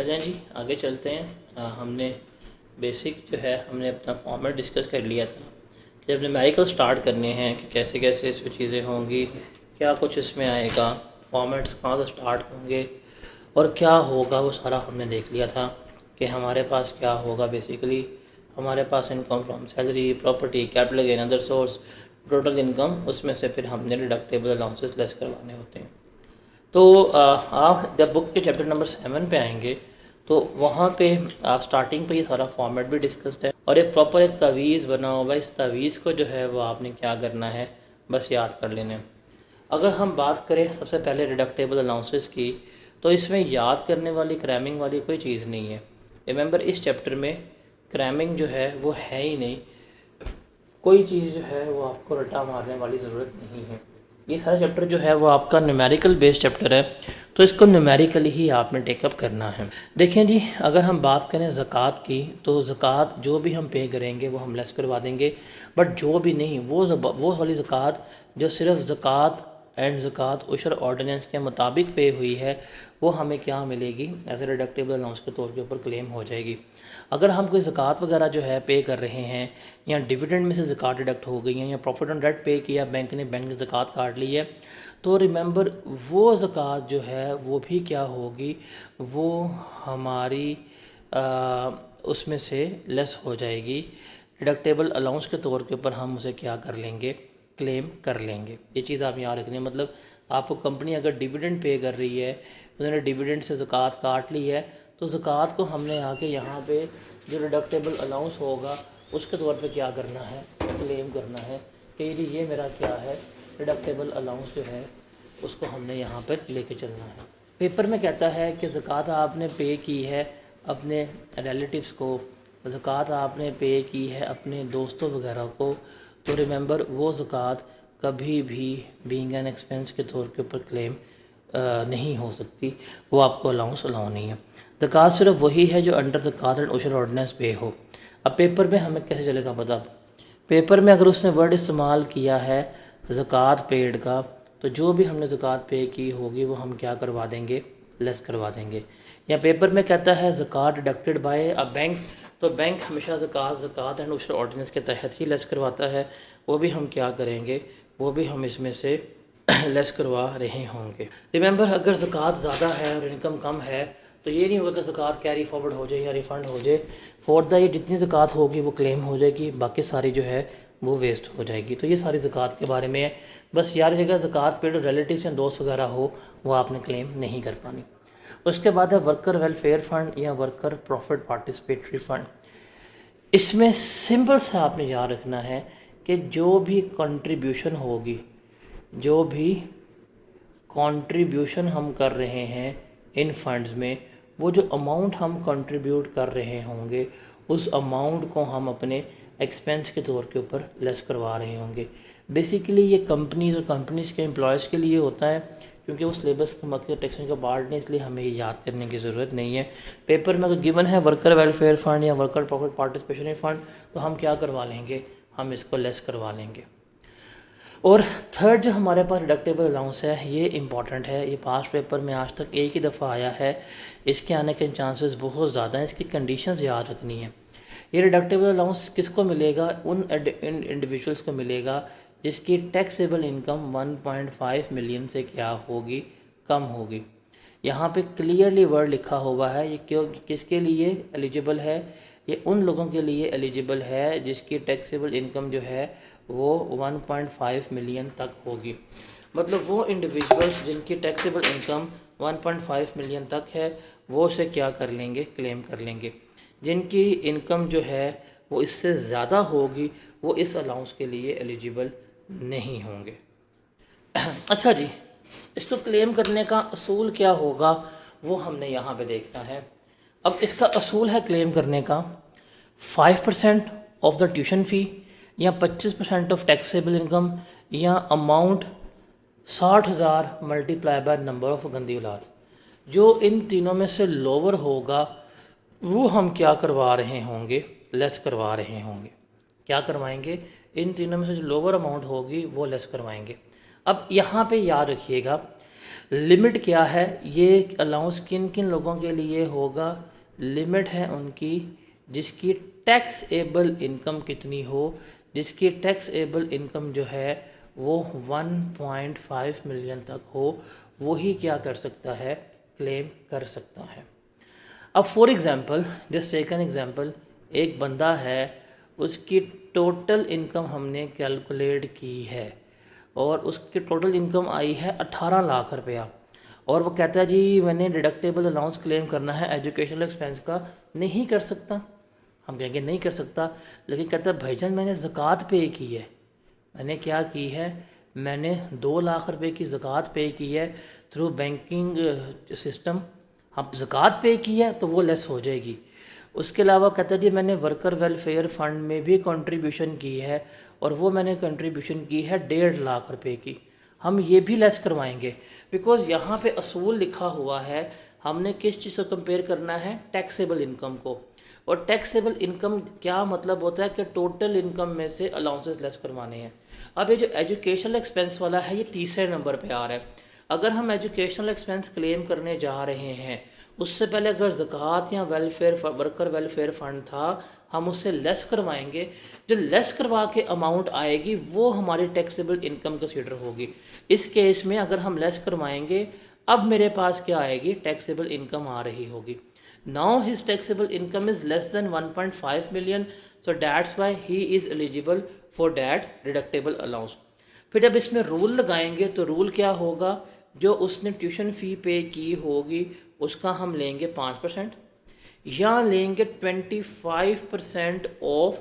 चलें जी आगे चलते हैं। हमने बेसिक जो है हमने अपना फॉर्मेट डिस्कस कर लिया था कि जब न्यूमेरिकल स्टार्ट करने हैं कि कैसे कैसे इसमें चीज़ें होंगी, क्या कुछ इसमें आएगा, फॉर्मेट्स कहाँ से स्टार्ट होंगे और क्या होगा, वो सारा हमने देख लिया था कि हमारे पास क्या होगा। बेसिकली हमारे पास income from salary, property, capital gain, other source, total income, उसमें से फिर हमने डिडक्टेबल अलाउंसेस लेस करवाने होते हैं। तो आप जब बुक के चैप्टर नंबर 7 पे आएंगे तो वहाँ पे स्टार्टिंग पे ये सारा फॉर्मेट भी डिस्कस्ड है और एक प्रॉपर एक तावीज़ बना होगा। इस तावीज़ को जो है वो आपने क्या करना है, बस याद कर लेने। अगर हम बात करें सबसे पहले डिडक्टेबल अलाउंसेस की, तो इसमें याद करने वाली क्रैमिंग वाली कोई चीज़ नहीं है। रिमेंबर इस चैप्टर में क्रैमिंग जो है वो है ही नहीं, कोई चीज़ जो है वो आपको रटा मारने वाली ज़रूरत नहीं है। ये सारा चैप्टर जो है वो आपका न्यूमेरिकल बेस्ड चैप्टर है, तो इसको न्यूमेरिकली ही आपने टेकअप करना है। देखें जी, अगर हम बात करें ज़कात की, तो ज़कात जो भी हम पे करेंगे वो हम लेस करवा देंगे, बट जो भी नहीं, वो वाली ज़कात जो सिर्फ ज़कात एंड ज़कात उशर ऑर्डिनेंस के मुताबिक पे हुई है, वो हमें क्या मिलेगी, एज ए डिडक्टेबल अलाउंस के तौर के ऊपर क्लेम हो जाएगी। अगर हम कोई ज़कात वगैरह जो है पे कर रहे हैं, या डिविडेंड में से ज़कात डिडक्ट हो गई है, या प्रॉफिट ऑन डेट पे किया, बैंक ने ज़कात काट ली है, तो रिमेंबर वो ज़कात जो है वो भी क्या होगी, वो हमारी उसमें से लेस हो जाएगी। डिडक्टेबल अलाउंस के तौर के ऊपर हम उसे क्या कर लेंगे, क्लेम कर लेंगे। ये चीज़ आप याद रखनी है। मतलब आपको कंपनी अगर डिविडेंड पे कर रही है, उन्होंने डिविडेंड से ज़कात काट ली है, तो ज़कात को हमने आके यहाँ पे जो डिडक्टेबल अलाउंस होगा उसके तौर पे क्या करना है, क्लेम करना है कि ये मेरा क्या है, डिडक्टेबल अलाउंस जो है उसको हमने यहाँ पर लेके चलना है। पेपर में कहता है कि ज़कात आपने पे की है अपने रिलेटिव्स को, ज़कात आपने पे की है अपने दोस्तों वगैरह को, तो रिमेंबर वो ज़कात कभी भी बीइंग एन एक्सपेंस के तौर के ऊपर क्लेम नहीं हो सकती, वो आपको अलाउंस अलाउ नहीं है। ज़कात सिर्फ वही है जो अंडर ज़कात एंड उशर ऑर्डिनेंस पे हो। अब पेपर में हमें कैसे चलेगा पता? पेपर में अगर उसने वर्ड इस्तेमाल किया है ज़कात पेड का, तो जो भी हमने ज़कात पे की होगी वो हम क्या करवा देंगे, लेस करवा देंगे। या पेपर में कहता है ज़कात डिडक्टेड बाय अ बैंक, तो बैंक हमेशा ज़कात एंड उशर ऑर्डिनेंस के तहत ही लेस करवाता है, वो भी हम क्या करेंगे, वो भी हम इसमें से लेस करवा रहे होंगे। रिमेंबर अगर ज़कात ज़्यादा है और इनकम कम है, तो ये नहीं होगा कि ज़कात कैरी फॉरवर्ड हो जाए या रिफ़ंड हो जाए। फॉर द ये जितनी ज़कात होगी वो क्लेम हो जाएगी, बाकी सारी जो है वो वेस्ट हो जाएगी। तो ये सारी ज़कात के बारे में है। बस याद रखिएगा ज़कात पे जो रिलेटिव्स या दोस्त वगैरह हो वो आपने क्लेम नहीं कर पानी। उसके बाद है वर्कर वेलफेयर फ़ंड या वर्कर प्रॉफिट पार्टिसिपेटरी फ़ंड। इसमें सिंपल सा आपने याद रखना है कि जो भी कंट्रीब्यूशन होगी, जो भी कंट्रीब्यूशन हम कर रहे हैं इन फंड्स में, वो जो अमाउंट हम कंट्रीब्यूट कर रहे होंगे उस अमाउंट को हम अपने एक्सपेंस के तौर के ऊपर लेस करवा रहे होंगे। बेसिकली ये कंपनीज़ और कंपनीज़ के एम्प्लॉयज़ के लिए होता है, क्योंकि वो सिलेबस के मकसद टैक्सेशन का पार्ट नहीं, इसलिए हमें ये याद करने की ज़रूरत नहीं है। पेपर में अगर गिवन है वर्कर वेलफेयर फ़ंड या वर्कर प्रॉफिट पार्टिसिपेशन फ़ंड, तो हम क्या करवा लेंगे, हम इसको लेस करवा लेंगे। और थर्ड जो हमारे पास डिडक्टेबल अलाउंस है, ये इंपॉर्टेंट है। ये पास्ट पेपर में आज तक एक ही दफ़ा आया है, इसके आने के चांसेस बहुत ज़्यादा हैं। इसकी कंडीशंस याद रखनी है। ये डिडक्टेबल अलाउंस किसको मिलेगा, उन इंडिविजुअल्स को मिलेगा जिसकी टैक्सेबल इनकम 1.5 मिलियन से क्या होगी, कम होगी। यहाँ पे क्लियरली वर्ड लिखा हुआ है, ये क्यों किसके लिए एलिजिबल है, ये उन लोगों के लिए एलिजिबल है जिसकी टैक्सेबल इनकम जो है वो 1.5 मिलियन तक होगी। मतलब वो इंडिविजुअल्स जिनकी टैक्सेबल इनकम 1.5 मिलियन तक है, वो उसे क्या कर लेंगे, क्लेम कर लेंगे। जिनकी इनकम जो है वो इससे ज़्यादा होगी, वो इस अलाउंस के लिए एलिजिबल नहीं होंगे। अच्छा जी, इसको क्लेम करने का असूल क्या होगा, वो हमने यहाँ पे देखना है। अब इसका असूल है क्लेम करने का 5% ऑफ द ट्यूशन फ़ी, या 25% ऑफ टैक्सेबल इनकम, या amount 60,000 multiply by number of गंदी औलाद। जो इन तीनों में से लोअर होगा वो हम क्या करवा रहे होंगे, लेस करवा रहे होंगे। क्या करवाएंगे, इन तीनों में से जो लोअर अमाउंट होगी वो लेस करवाएंगे। अब यहाँ पे याद रखिएगा, लिमिट क्या है, ये अलाउंस किन किन लोगों के लिए होगा, लिमिट है उनकी जिसकी टैक्सेबल इनकम कितनी हो, जिसकी टैक्सेबल इनकम जो है वो 1.5 मिलियन तक हो, वो ही क्या कर सकता है, क्लेम कर सकता है। अब for example, just take an example, एक बंदा है, उसकी टोटल इनकम हमने कैलकुलेट की है और उसकी टोटल इनकम आई है 18 लाख रुपया, और वो कहता है जी मैंने डिडक्टेबल अलाउंस क्लेम करना है एजुकेशनल एक्सपेंस का, नहीं कर सकता। हम कहेंगे नहीं कर सकता, लेकिन कहता है भाईजान मैंने ज़कात पे की है, मैंने क्या की है, मैंने 2 लाख रुपए की ज़कात पे की है थ्रू बैंकिंग सिस्टम, अब ज़कात पे की है तो वो लेस हो जाएगी। उसके अलावा कहता है जी मैंने वर्कर वेलफेयर फ़ंड में भी कंट्रीब्यूशन की है और वो मैंने कंट्रीब्यूशन की है 1.5 लाख रुपए की, हम ये भी लेस करवाएंगे, बिकॉज़ यहाँ पे असूल लिखा हुआ है, हमने किस चीज़ को कंपेयर करना है, टैक्सेबल इनकम को। और टैक्सेबल इनकम क्या मतलब होता है कि टोटल इनकम में से अलाउंसेस लेस करवाने हैं। अब ये जो एजुकेशनल एक्सपेंस वाला है ये तीसरे नंबर पे आ रहा है। अगर हम एजुकेशनल एक्सपेंस क्लेम करने जा रहे हैं, उससे पहले अगर ज़कात या वेलफेयर वर्कर वेलफेयर फ़ंड था, हम उससे लेस करवाएंगे, जो लेस करवा के अमाउंट आएगी वो हमारी टैक्सेबल इनकम कंसीडर होगी। इस केस में अगर हम लेस करवाएंगे, अब मेरे पास क्या आएगी, टैक्सेबल इनकम आ रही होगी। Now his taxable income is less than 1.5 million, so that's why he is eligible for that deductible allowance। फिर जब इसमें रूल लगाएंगे तो रूल क्या होगा, जो उसने ट्यूशन फ़ी पे की होगी उसका हम लेंगे 5% या लेंगे 25% ऑफ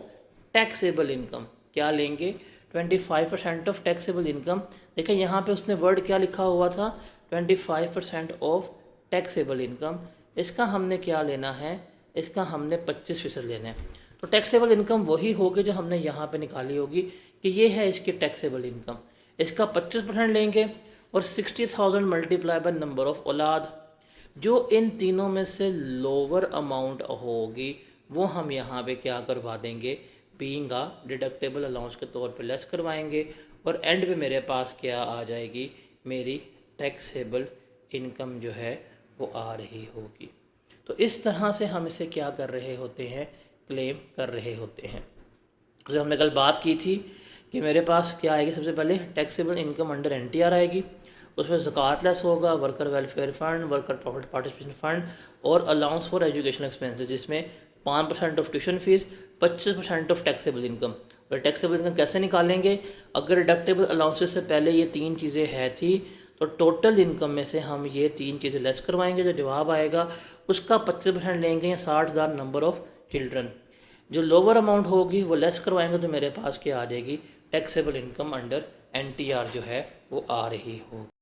टैक्सेबल इनकम। क्या लेंगे, 25% ऑफ टैक्सेबल इनकम। देखिए यहाँ पे उसने वर्ड क्या लिखा हुआ था, 25% ऑफ टैक्सेबल इनकम। इसका हमने क्या लेना है, इसका हमने 25% लेना है। तो टैक्सेबल इनकम वही होगी जो हमने यहाँ पे निकाली होगी कि ये है इसकी टैक्सेबल इनकम, इसका 25% लेंगे और 60,000 मल्टीप्लाई बाय नंबर ऑफ औलाद, जो इन तीनों में से लोअर अमाउंट होगी वो हम यहाँ पे क्या करवा देंगे, बीइंग अ डिडक्टेबल अलाउंस के तौर पे लेस करवाएंगे, और एंड पे मेरे पास क्या आ जाएगी, मेरी टैक्सेबल इनकम जो है वो आ रही होगी। तो इस तरह से हम इसे क्या कर रहे होते हैं, क्लेम कर रहे होते हैं। जो हमने कल बात की थी कि मेरे पास क्या आएगी, सबसे पहले टैक्सेबल इनकम अंडर एनटीआर आएगी, उसमें ज़कात लेस होगा, worker welfare fund, worker profit participation fund और अलाउंस फॉर एजुकेशन एक्सपेंसेस, जिसमें 5% of tuition fees, 25% of taxable income. और टैक्सेबल इनकम कैसे निकालेंगे, अगर डिडक्टेबल अलाउंसेस से पहले ये 3 चीज़ें है थी तो टोटल इनकम में से हम ये 3 चीज़ें लेस करवाएंगे, जो जवाब आएगा उसका 25% लेंगे या 60,000 नंबर ऑफ़ चिल्ड्रन। जो लोअर अमाउंट होगी वो लेस करवाएंगे तो मेरे पास क्या आ जाएगी, टैक्सेबल इनकम अंडर एनटीआर जो है वो आ रही होगी।